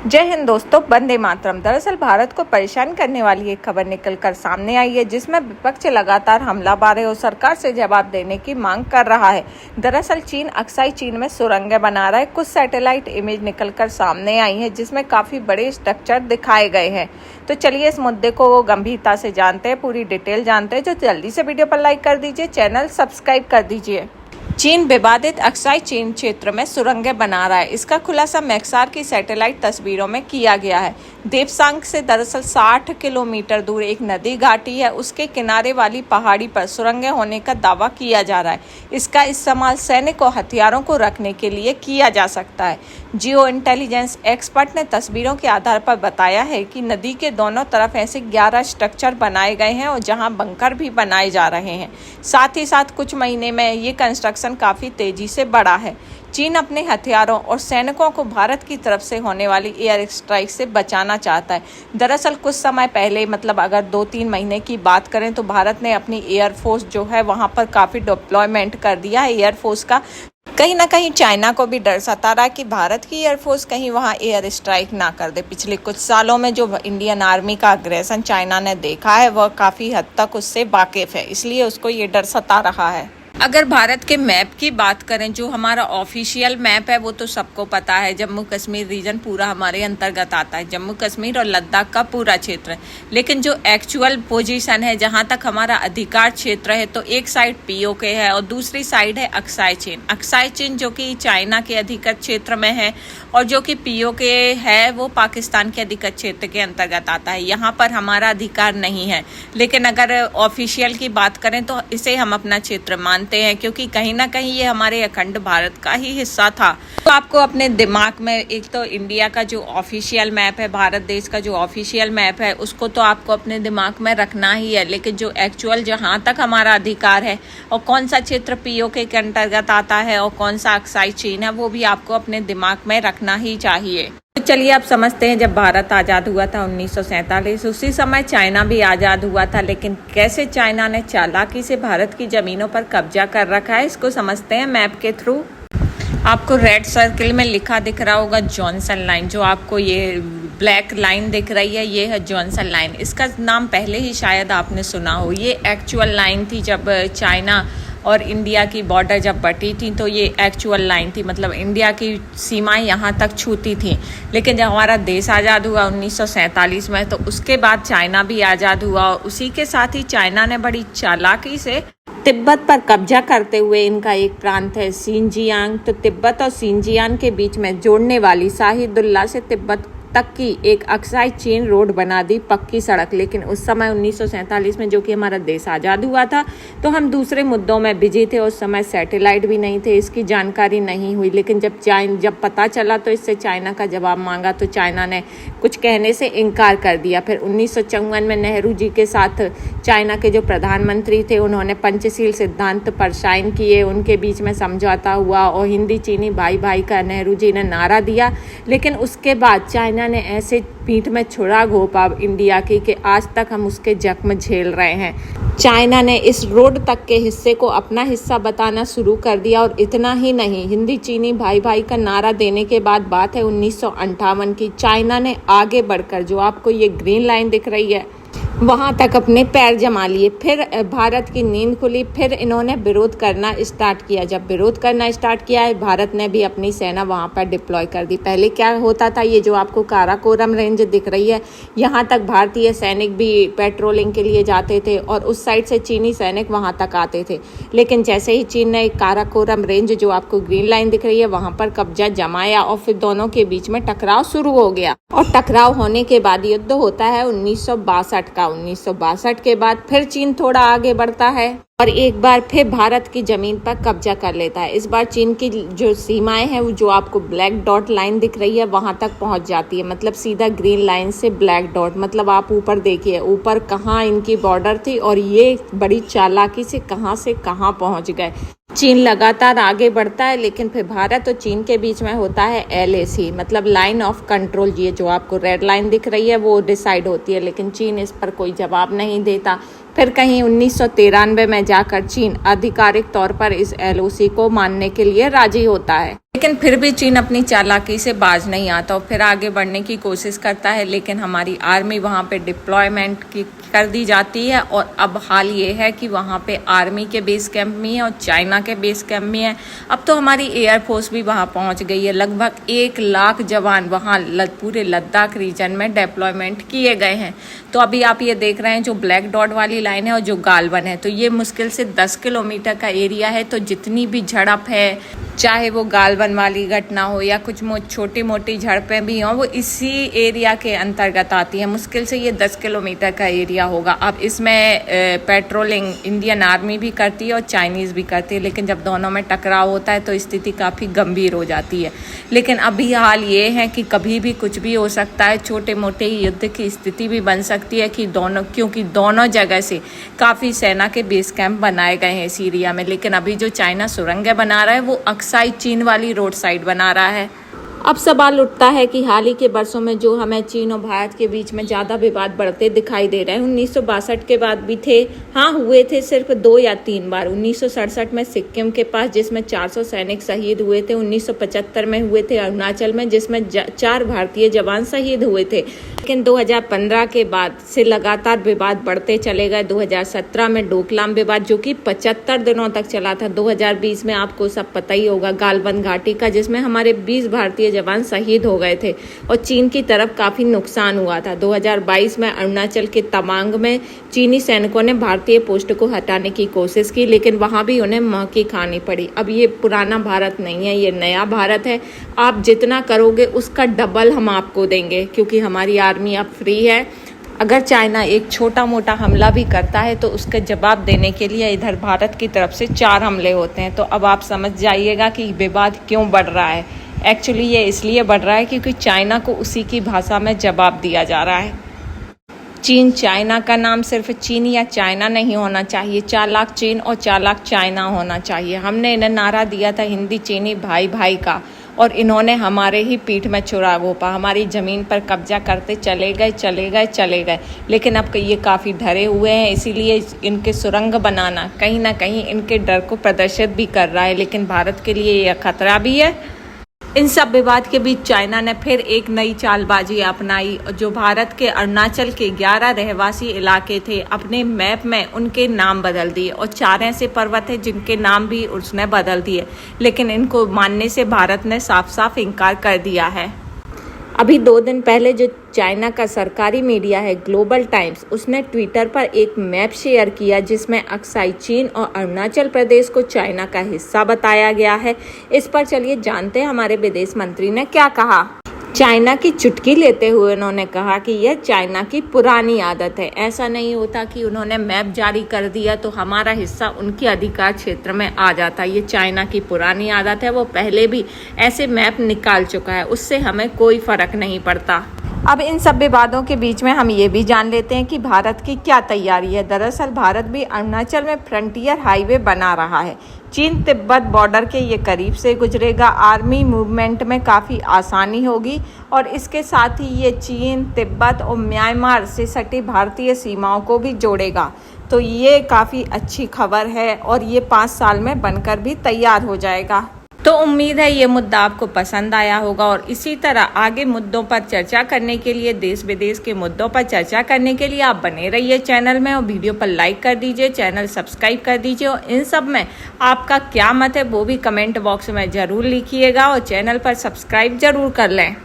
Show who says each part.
Speaker 1: जय हिंद दोस्तों, वंदे मातरम। दरअसल भारत को परेशान करने वाली एक खबर निकलकर सामने आई है, जिसमें विपक्ष लगातार हमलावर है और सरकार से जवाब देने की मांग कर रहा है। दरअसल चीन अक्साई चीन में सुरंगें बना रहा है। कुछ सैटेलाइट इमेज निकलकर सामने आई है, जिसमें काफी बड़े स्ट्रक्चर दिखाए गए हैं। तो चलिए इस मुद्दे को गंभीरता से जानते हैं, पूरी डिटेल जानते हैं। जो जल्दी से वीडियो पर लाइक कर दीजिए, चैनल सब्सक्राइब कर दीजिए। चीन विवादित अक्साई चीन क्षेत्र में सुरंगें बना रहा है। इसका खुलासा मैक्सार की सैटेलाइट तस्वीरों में किया गया है। देवसांग से दरअसल 60 किलोमीटर दूर एक नदी घाटी है, उसके किनारे वाली पहाड़ी पर सुरंगें होने का दावा किया जा रहा है। इसका इस्तेमाल सैनिक और हथियारों को रखने के लिए किया जा सकता है। जियो इंटेलिजेंस एक्सपर्ट ने तस्वीरों के आधार पर बताया है कि नदी के दोनों तरफ ऐसे 11 स्ट्रक्चर बनाए गए हैं और जहां बंकर भी बनाए जा रहे हैं। साथ ही साथ कुछ महीने में ये कंस्ट्रक्शन काफी तेजी से बढ़ा है। चीन अपने हथियारों और सैनिकों को भारत की तरफ से होने वाली एयर स्ट्राइक से बचाना चाहता है। दरअसल कुछ समय पहले, मतलब अगर 2-3 महीने की बात करें, तो भारत ने अपनी एयरफोर्स जो है वहां पर काफी डिप्लॉयमेंट कर दिया है एयरफोर्स का। कहीं ना कहीं चाइना को भी डर सता रहा है कि भारत की एयरफोर्स कहीं वहां एयर स्ट्राइक ना कर दे। पिछले कुछ सालों में जो इंडियन आर्मी का अग्रेसन चाइना ने देखा है, वह काफी हद तक उससे वाकिफ है, इसलिए उसको ये डर सता रहा है। अगर भारत के मैप की बात करें, जो हमारा ऑफिशियल मैप है, वो तो सबको पता है। जम्मू कश्मीर रीजन पूरा हमारे अंतर्गत आता है, जम्मू कश्मीर और लद्दाख का पूरा क्षेत्र। लेकिन जो एक्चुअल पोजीशन है, जहां तक हमारा अधिकार क्षेत्र है, तो एक साइड पीओके है और दूसरी साइड है अक्साई चीन। अक्साई चीन जो कि चाइना के अधिकृत क्षेत्र में है और जो कि पीओके है वो पाकिस्तान के अधिकृत क्षेत्र के अंतर्गत आता है। यहाँ पर हमारा अधिकार नहीं है, लेकिन अगर ऑफिशियल की बात करें तो इसे हम अपना क्षेत्र मानते हैं, क्योंकि कहीं ना कहीं ये हमारे अखंड भारत का ही हिस्सा था। तो आपको अपने दिमाग में, एक तो इंडिया का जो ऑफिशियल मैप है, भारत देश का जो ऑफिशियल मैप है, उसको तो आपको अपने दिमाग में रखना ही है। लेकिन जो एक्चुअल जहां तक हमारा अधिकार है और कौन सा क्षेत्र पीओके के अंतर्गत आता है और कौन सा अक्साई चीन है, वो भी आपको अपने दिमाग में रखना ही चाहिए। तो चलिए आप समझते हैं, जब भारत आज़ाद हुआ था 1947, उसी समय चाइना भी आज़ाद हुआ था। लेकिन कैसे चाइना ने चालाकी से भारत की ज़मीनों पर कब्जा कर रखा है, इसको समझते हैं मैप के थ्रू। आपको रेड सर्किल में लिखा दिख रहा होगा जॉनसन लाइन। जो आपको ये ब्लैक लाइन दिख रही है, ये है जॉनसन लाइन। इसका नाम पहले ही शायद आपने सुना हो। ये एक्चुअल लाइन थी जब चाइना और इंडिया की बॉर्डर जब बटी थी, तो ये एक्चुअल लाइन थी, मतलब इंडिया की सीमाएं यहाँ तक छूती थी। लेकिन जब हमारा देश आज़ाद हुआ 1947 में, तो उसके बाद चाइना भी आज़ाद हुआ और उसी के साथ ही चाइना ने बड़ी चालाकी से तिब्बत पर कब्जा करते हुए, इनका एक प्रांत है शिनजियांग, तो तिब्बत और शिनजियांग के बीच में जोड़ने वाली शाहिदुल्ला से तिब्बत तक की एक अक्साई चीन रोड बना दी, पक्की सड़क। लेकिन उस समय 1947 में, जो कि हमारा देश आज़ाद हुआ था, तो हम दूसरे मुद्दों में बिजी थे। उस समय सैटेलाइट भी नहीं थे, इसकी जानकारी नहीं हुई। लेकिन जब पता चला, तो इससे चाइना का जवाब मांगा, तो चाइना ने कुछ कहने से इनकार कर दिया। फिर 1954 में नेहरू जी के साथ चाइना के जो प्रधानमंत्री थे, उन्होंने पंचशील सिद्धांत पर साइन किए, उनके बीच में समझौता हुआ और हिंदी चीनी भाई भाई का नेहरू जी ने नारा दिया। लेकिन उसके बाद चाइना ने ऐसे पीठ में छुरा घोंपा इंडिया की कि आज तक हम उसके जख्म झेल रहे हैं। चाइना ने इस रोड तक के हिस्से को अपना हिस्सा बताना शुरू कर दिया। और इतना ही नहीं, हिंदी चीनी भाई भाई का नारा देने के बाद, बात है 1958 की, चाइना ने आगे बढ़कर, जो आपको ये ग्रीन लाइन दिख रही है, वहां तक अपने पैर जमा लिए। फिर भारत की नींद खुली, फिर इन्होंने विरोध करना स्टार्ट किया। जब विरोध करना स्टार्ट किया है, भारत ने भी अपनी सेना वहां पर डिप्लॉय कर दी। पहले क्या होता था, ये जो आपको काराकोरम रेंज दिख रही है, यहाँ तक भारतीय सैनिक भी पेट्रोलिंग के लिए जाते थे और उस साइड से चीनी सैनिक वहां तक आते थे। लेकिन जैसे ही चीन ने काराकोरम रेंज, जो आपको ग्रीन लाइन दिख रही है, वहां पर कब्जा जमाया और फिर दोनों के बीच में टकराव शुरू हो गया। और टकराव होने के बाद युद्ध होता है 1962 का। 1962 के बाद फिर चीन थोड़ा आगे बढ़ता है और एक बार फिर भारत की जमीन पर कब्जा कर लेता है। इस बार चीन की जो सीमाएं हैं, वो जो आपको ब्लैक डॉट लाइन दिख रही है, वहां तक पहुंच जाती है। मतलब सीधा ग्रीन लाइन से ब्लैक डॉट, मतलब आप ऊपर देखिए, ऊपर कहाँ इनकी बॉर्डर थी और ये बड़ी चालाकी से कहाँ पहुंच गए। चीन लगातार आगे बढ़ता है, लेकिन फिर भारत और चीन के बीच में होता है LAC, मतलब लाइन ऑफ कंट्रोल। ये जो आपको रेड लाइन दिख रही है, वो डिसाइड होती है, लेकिन चीन इस पर कोई जवाब नहीं देता। फिर कहीं 1993 में जाकर चीन आधिकारिक तौर पर इस LOC को मानने के लिए राजी होता है। लेकिन फिर भी चीन अपनी चालाकी से बाज नहीं आता और फिर आगे बढ़ने की कोशिश करता है, लेकिन हमारी आर्मी वहाँ पे डिप्लॉयमेंट की कर दी जाती है। और अब हाल ये है कि वहाँ पे आर्मी के बेस कैंप भी हैं और चाइना के बेस कैंप भी हैं। अब तो हमारी एयरफोर्स भी वहाँ पहुँच गई है। लगभग 1 लाख जवान वहाँ पूरे लद्दाख रीजन में डिप्लॉयमेंट किए गए हैं। तो अभी आप ये देख रहे हैं जो ब्लैक डॉट वाली लाइन है और जो गालवन है, तो ये मुश्किल से 10 किलोमीटर का एरिया है। तो जितनी भी झड़प है, चाहे वो गालवन वाली घटना हो या कुछ छोटी मोटी झड़पें भी हों, वो इसी एरिया के अंतर्गत आती है। मुश्किल से ये 10 किलोमीटर का एरिया होगा। अब इसमें पेट्रोलिंग इंडियन आर्मी भी करती है और चाइनीज़ भी करती है, लेकिन जब दोनों में टकराव होता है तो स्थिति काफ़ी गंभीर हो जाती है। लेकिन अभी हाल ये है कि कभी भी कुछ भी हो सकता है। छोटे मोटे युद्ध की स्थिति भी बन सकती है कि क्योंकि दोनों जगह से काफ़ी सेना के बेस कैंप बनाए गए हैं इस एरिया में। लेकिन अभी जो चाइना सुरंगें बना रहा है वो अक्साई चीन वाली रोड साइड बना रहा है। अब सवाल उठता है कि हाल ही के वर्षों में जो हमें चीन और भारत के बीच में ज़्यादा विवाद बढ़ते दिखाई दे रहे हैं, 1962 के बाद भी थे, हाँ हुए थे सिर्फ 2 या 3 बार। 1967 में सिक्किम के पास जिसमें 400 सैनिक शहीद हुए थे, 1975 में हुए थे अरुणाचल में जिसमें 4 भारतीय जवान शहीद हुए थे। लेकिन 2015 के बाद से लगातार विवाद बढ़ते चले गए। 2017 में डोकलाम विवाद जो कि 75 दिनों तक चला था। 2020 में आपको सब पता ही होगा गालवन घाटी का, जिसमें हमारे 20 भारतीय जवान शहीद हो गए थे और चीन की तरफ काफी नुकसान हुआ था। 2022 में अरुणाचल के तवांग में चीनी सैनिकों ने भारतीय पोस्ट को हटाने की कोशिश की, लेकिन वहां भी उन्हें महकी खानी पड़ी। अब ये पुराना भारत नहीं है, ये नया भारत है। आप जितना करोगे उसका डबल हम आपको देंगे, क्योंकि हमारी आर्मी अब फ्री है। अगर चाइना एक छोटा मोटा हमला भी करता है तो उसका जवाब देने के लिए इधर भारत की तरफ से 4 हमले होते हैं। तो अब आप समझ जाइएगा कि विवाद क्यों बढ़ रहा है। एक्चुअली ये इसलिए बढ़ रहा है क्योंकि चाइना को उसी की भाषा में जवाब दिया जा रहा है। चीन चाइना का नाम सिर्फ चीन या चाइना नहीं होना चाहिए, चालाक चीन और चालाक चाइना होना चाहिए। हमने इन्हें नारा दिया था हिंदी चीनी भाई भाई का, और इन्होंने हमारे ही पीठ में छुरा घोंपा, हमारी ज़मीन पर कब्जा करते चले गए। लेकिन अब ये काफ़ी डरे हुए हैं, इसीलिए इनके सुरंग बनाना कहीं ना कहीं इनके डर को प्रदर्शित भी कर रहा है। लेकिन भारत के लिए यह खतरा भी है। इन सब विवाद के बीच चाइना ने फिर एक नई चालबाजी अपनाई। जो भारत के अरुणाचल के 11 रहवासी इलाके थे, अपने मैप में उनके नाम बदल दिए और 4 ऐसे पर्वत हैं जिनके नाम भी उसने बदल दिए। लेकिन इनको मानने से भारत ने साफ साफ इनकार कर दिया है। अभी 2 दिन पहले जो चाइना का सरकारी मीडिया है ग्लोबल टाइम्स, उसने ट्विटर पर एक मैप शेयर किया जिसमें अक्साई चीन और अरुणाचल प्रदेश को चाइना का हिस्सा बताया गया है। इस पर चलिए जानते हैं हमारे विदेश मंत्री ने क्या कहा। चाइना की चुटकी लेते हुए उन्होंने कहा कि यह चाइना की पुरानी आदत है। ऐसा नहीं होता कि उन्होंने मैप जारी कर दिया तो हमारा हिस्सा उनके अधिकार क्षेत्र में आ जाता। ये चाइना की पुरानी आदत है, वो पहले भी ऐसे मैप निकाल चुका है, उससे हमें कोई फर्क नहीं पड़ता। अब इन सब विवादों के बीच में हम ये भी जान लेते हैं कि भारत की क्या तैयारी है। दरअसल भारत भी अरुणाचल में फ्रंटियर हाईवे बना रहा है। चीन तिब्बत बॉर्डर के ये करीब से गुजरेगा। आर्मी मूवमेंट में काफ़ी आसानी होगी और इसके साथ ही ये चीन, तिब्बत और म्यांमार से सटी भारतीय सीमाओं को भी जोड़ेगा। तो ये काफ़ी अच्छी खबर है और ये 5 साल में बनकर भी तैयार हो जाएगा। तो उम्मीद है ये मुद्दा आपको पसंद आया होगा और इसी तरह आगे मुद्दों पर चर्चा करने के लिए, देश विदेश के मुद्दों पर चर्चा करने के लिए आप बने रहिए चैनल में और वीडियो पर लाइक कर दीजिए, चैनल सब्सक्राइब कर दीजिए और इन सब में आपका क्या मत है वो भी कमेंट बॉक्स में ज़रूर लिखिएगा और चैनल पर सब्सक्राइब ज़रूर कर लें।